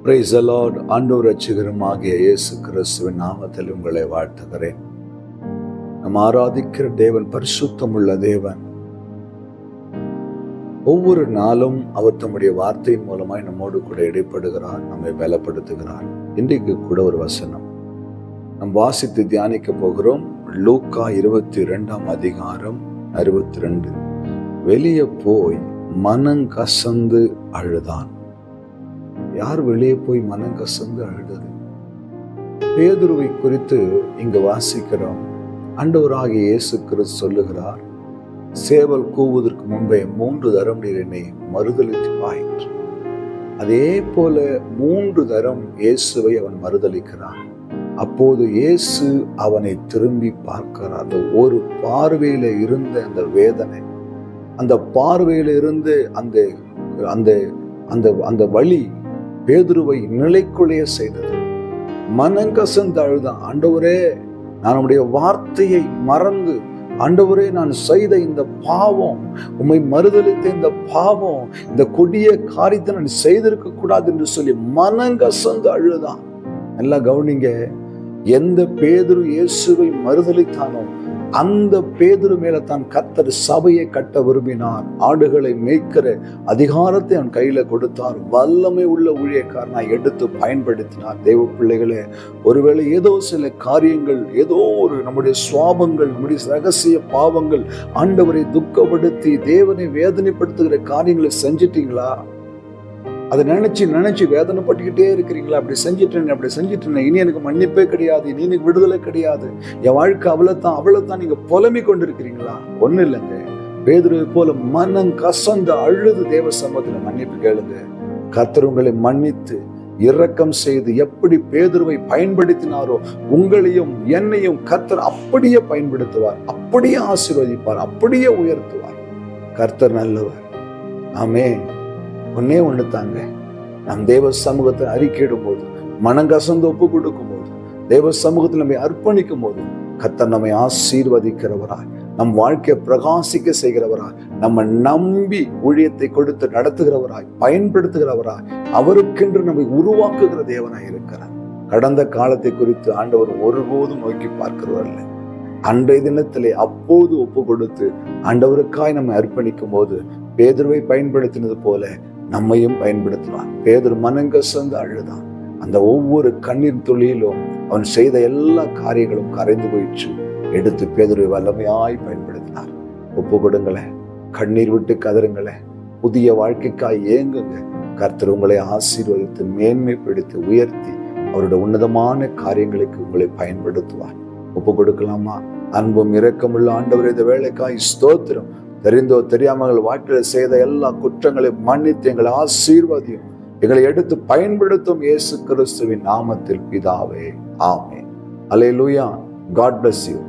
Praise the Lord. ஆண்டவர் ரட்சகருமாகிய இயேசு கிறிஸ்துவின் நாமத்தில் உங்களை வாழ்த்துகிறேன். நாம் ஆராதிக்கிற தேவன் பரிசுத்தமுள்ள தேவன். ஒவ்வொரு நாளும் அவர் தம்முடைய வார்த்தையின் மூலமாய் நம்மோடு கூட இடைப்படுகிறார், நம்மை பலப்படுத்துகிறார். இன்றைக்கு கூட ஒரு வசனம் நாம் வாசித்து தியானிக்க போகிறோம். லூக்கா 22:62. வெளியே போய் மனங்கசந்து அழுதான். யார் வெளியே போய் மனங்கசந்து அழுதது? பேதுருவை குறித்து இங்கு வாசிக்கிறோம். ஆண்டவராகிய இயேசு கிறிஸ்து சொல்லுகிறார், சேவல் கூவுவதற்கு முன்பே 3 தரம் நீர் என்னை மறுதலிப்பாய். அதே போல 3 தரம் இயேசுவை அவன் மறுதலிக்கிறான். அப்போது இயேசு அவனை திரும்பி பார்க்கிறார். அந்த ஒரு பார்வையில இருந்த அந்த வேதனை, அந்த பார்வையில இருந்து அந்த அந்த அந்த அந்த வலி பேதுருவை நிலைக்குள்ளே செய்தது. மனங்கசந்து அழுதான். ஆண்டவரே, நான் உம்முடைய வார்த்தையை மறந்து, ஆண்டவரே, நான் செய்த இந்த பாவம், உம்மை மறுதலித்த இந்த பாவம், இந்த கொடிய காரியத்தை நான் செய்திருக்க கூடாது என்று சொல்லி மனங்கசந்து அழுதான். நல்லா கவனிங்க, எந்த பேதுரு இயேசுவை மறுதலித்தானோ அந்த பேதுரு மேல தான் கர்த்தர் சபையை கட்ட விரும்பினார். ஆடுகளை மேய்க்கிற அதிகாரத்தை அவன் கையில கொடுத்தார். வல்லமை உள்ள ஊழியக்காரனாய் எடுத்து பயன்படுத்தினார். தேவ பிள்ளைகளே, ஒருவேளை ஏதோ சில காரியங்கள், ஏதோ ஒரு நம்முடைய சுவாபங்கள், நம்முடைய ரகசிய பாவங்கள் ஆண்டவரை துக்கப்படுத்தி தேவனை வேதனைப்படுத்துகிற காரியங்களை செஞ்சிட்டீங்களா? அதை நினைச்சு வேதனைப்பட்டுக்கிட்டே இருக்கிறீங்களா? அப்படி செஞ்சிட்டேன், இனி எனக்கு மன்னிப்பே கிடையாது, இனி எனக்கு விடுதலை கிடையாது, என் வாழ்க்கை அவ்வளவுதான் நீங்க புலம்பி கொண்டிருக்கிறீங்களா? ஒண்ணு இல்லைங்க, பேதுருவை போல மனம் கசந்து அழுது தேவ சமூகத்துல மன்னிப்பு கேளுங்க. கர்த்தர் உங்களை மன்னித்து இரக்கம் செய்து எப்படி பேதுருவை பயன்படுத்தினாரோ உங்களையும் என்னையும் கர்த்தர் அப்படியே பயன்படுத்துவார், அப்படியே ஆசீர்வதிப்பார், அப்படியே உயர்த்துவார். கர்த்தர் நல்லவர். ஆமென். ஒன்னே ஒண்ணு தாங்க, நம் தேவ சமூகத்தை அறிக்கையிடும் போது, மனங்கசந்து ஒப்பு கொடுக்கும் போது, தேவ சமூகத்தில் நம்மை அர்ப்பணிக்கும் போது கர்த்தர் நம்மை ஆசீர்வதிக்கிறவராய், நம் வாழ்க்கையை பிரகாசிக்க செய்கிறவராய், நம்ம நம்பி ஊழியத்தை கொடுத்து நடத்துகிறவராய், பயன்படுத்துகிறவராய், அவருக்கென்று நம்மை உருவாக்குகிற தேவனாய் இருக்கிறார். கடந்த காலத்தை குறித்து ஆண்டவர் ஒருபோதும் நோக்கி பார்க்கிறவர்கள். அன்றைய தினத்திலே அப்போது ஒப்பு கொடுத்து ஆண்டவருக்காய் நம்மை அர்ப்பணிக்கும் போது பேதுருவை பயன்படுத்தினது போல நம்மையும் பயன்படுத்துவான். பேதுரு மனங்கசந்து அழுதான். அந்த ஒவ்வொரு கண்ணீர் துளியிலும் அவன் செய்த எல்லா காரியங்களும் கரைந்து போயிடுச்சு. எடுத்து பேதுருவை வல்லமையாய் பயன்படுத்தினார். ஒப்பு கொடுங்களேன், கண்ணீர் விட்டு கதறுங்களேன், புதிய வாழ்க்கைக்காய் ஏங்குங்க. கர்த்தர் உங்களை ஆசீர்வதித்து மேன்மைப்படுத்தி உயர்த்தி அவருடைய உன்னதமான காரியங்களுக்கு உங்களை பயன்படுத்துவார். ஒப்பு கொடுக்கலாமா? அன்பும் இரக்கமுள்ள ஆண்டவர், இந்த வேலைக்காய் ஸ்தோத்திரம். தெரிந்தோ தெரியாமல் வாழ்க்கையில செய்த எல்லா குற்றங்களையும் மன்னித்து எங்களை ஆசீர்வதியும், எங்களை எடுத்து பயன்படுத்தும் இயேசு கிறிஸ்துவின் நாமத்தில் பிதாவே, ஆமென். அல்லேலூயா. God bless you.